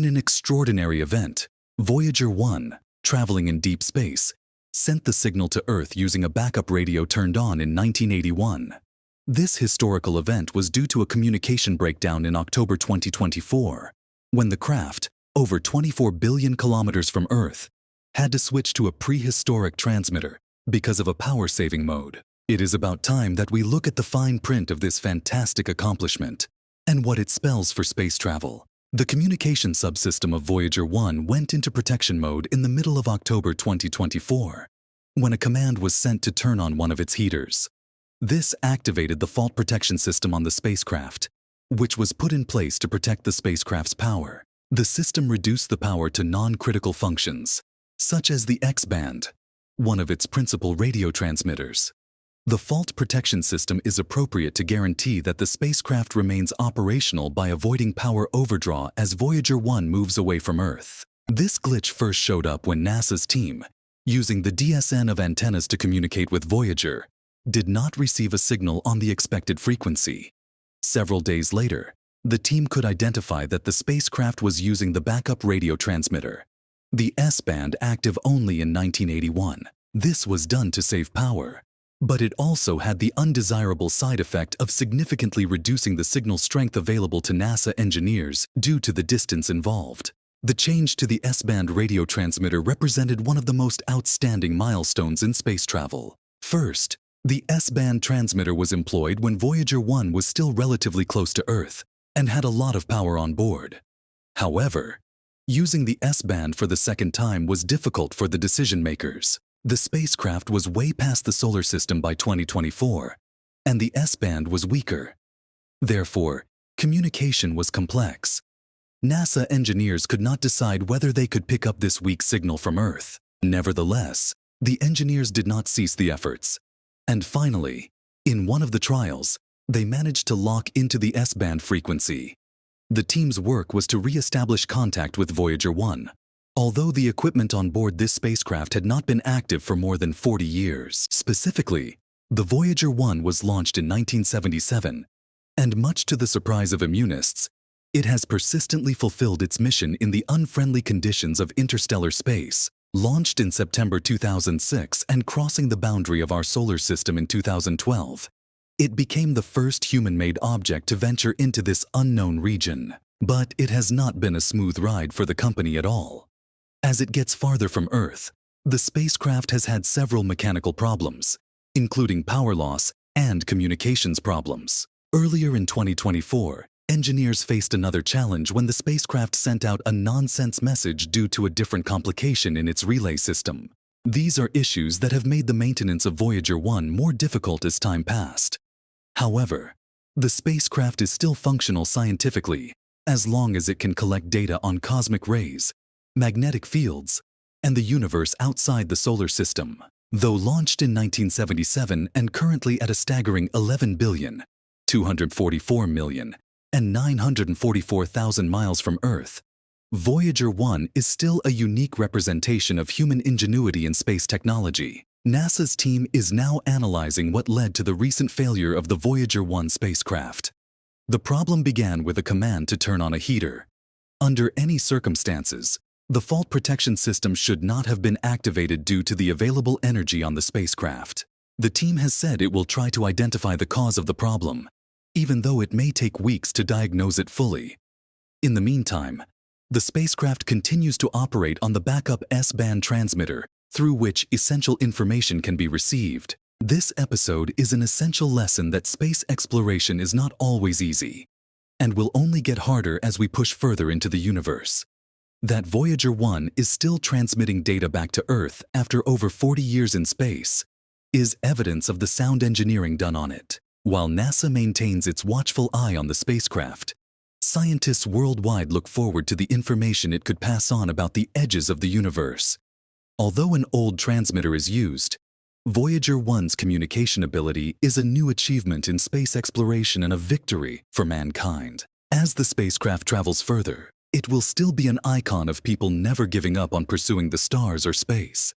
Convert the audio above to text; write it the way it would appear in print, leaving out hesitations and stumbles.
an extraordinary event, Voyager 1, traveling in deep space, sent the signal to Earth using a backup radio turned on in 1981. This historical event was due to a communication breakdown in October 2024, when the craft, over 24 billion kilometers from Earth, had to switch to a prehistoric transmitter because of a power-saving mode. It is about time that we look at the fine print of this fantastic accomplishment and what it spells for space travel. The communication subsystem of Voyager 1 went into protection mode in the middle of October 2024, when a command was sent to turn on one of its heaters. This activated the fault protection system on the spacecraft, which was put in place to protect the spacecraft's power. The system reduced the power to non-critical functions, such as the X-band, one of its principal radio transmitters. The fault protection system is appropriate to guarantee that the spacecraft remains operational by avoiding power overdraw as Voyager 1 moves away from Earth. This glitch first showed up when NASA's team, using the DSN of antennas to communicate with Voyager, did not receive a signal on the expected frequency. Several days later, the team could identify that the spacecraft was using the backup radio transmitter, the S-band, active only in 1981. This was done to save power, but it also had the undesirable side effect of significantly reducing the signal strength available to NASA engineers due to the distance involved. The change to the S-band radio transmitter represented one of the most outstanding milestones in space travel. First, the S-band transmitter was employed when Voyager 1 was still relatively close to Earth and had a lot of power on board. However, using the S-band for the second time was difficult for the decision-makers. The spacecraft was way past the solar system by 2024, and the S-band was weaker. Therefore, communication was complex. NASA engineers could not decide whether they could pick up this weak signal from Earth. Nevertheless, the engineers did not cease the efforts. And finally, in one of the trials, they managed to lock into the S-band frequency. The team's work was to re-establish contact with Voyager 1. Although the equipment on board this spacecraft had not been active for more than 40 years. Specifically, the Voyager 1 was launched in 1977, and much to the surprise of immunists, it has persistently fulfilled its mission in the unfriendly conditions of interstellar space. Launched in September 2006 and crossing the boundary of our solar system in 2012, it became the first human-made object to venture into this unknown region. But it has not been a smooth ride for the company at all. As it gets farther from Earth, the spacecraft has had several mechanical problems, including power loss and communications problems. Earlier in 2024, engineers faced another challenge when the spacecraft sent out a nonsense message due to a different complication in its relay system. These are issues that have made the maintenance of Voyager 1 more difficult as time passed. However, the spacecraft is still functional scientifically, as long as it can collect data on cosmic rays, magnetic fields, and the universe outside the solar system. Though launched in 1977 and currently at a staggering 11 billion, 244 million, and 944,000 miles from Earth, Voyager 1 is still a unique representation of human ingenuity in space technology. NASA's team is now analyzing what led to the recent failure of the Voyager 1 spacecraft. The problem began with a command to turn on a heater. Under any circumstances, the fault protection system should not have been activated due to the available energy on the spacecraft. The team has said it will try to identify the cause of the problem, even though it may take weeks to diagnose it fully. In the meantime, the spacecraft continues to operate on the backup S-band transmitter, through which essential information can be received. This episode is an essential lesson that space exploration is not always easy, and will only get harder as we push further into the universe. That Voyager 1 is still transmitting data back to Earth after over 40 years in space is evidence of the sound engineering done on it. While NASA maintains its watchful eye on the spacecraft, scientists worldwide look forward to the information it could pass on about the edges of the universe. Although an old transmitter is used, Voyager 1's communication ability is a new achievement in space exploration and a victory for mankind. As the spacecraft travels further, it will still be an icon of people never giving up on pursuing the stars or space.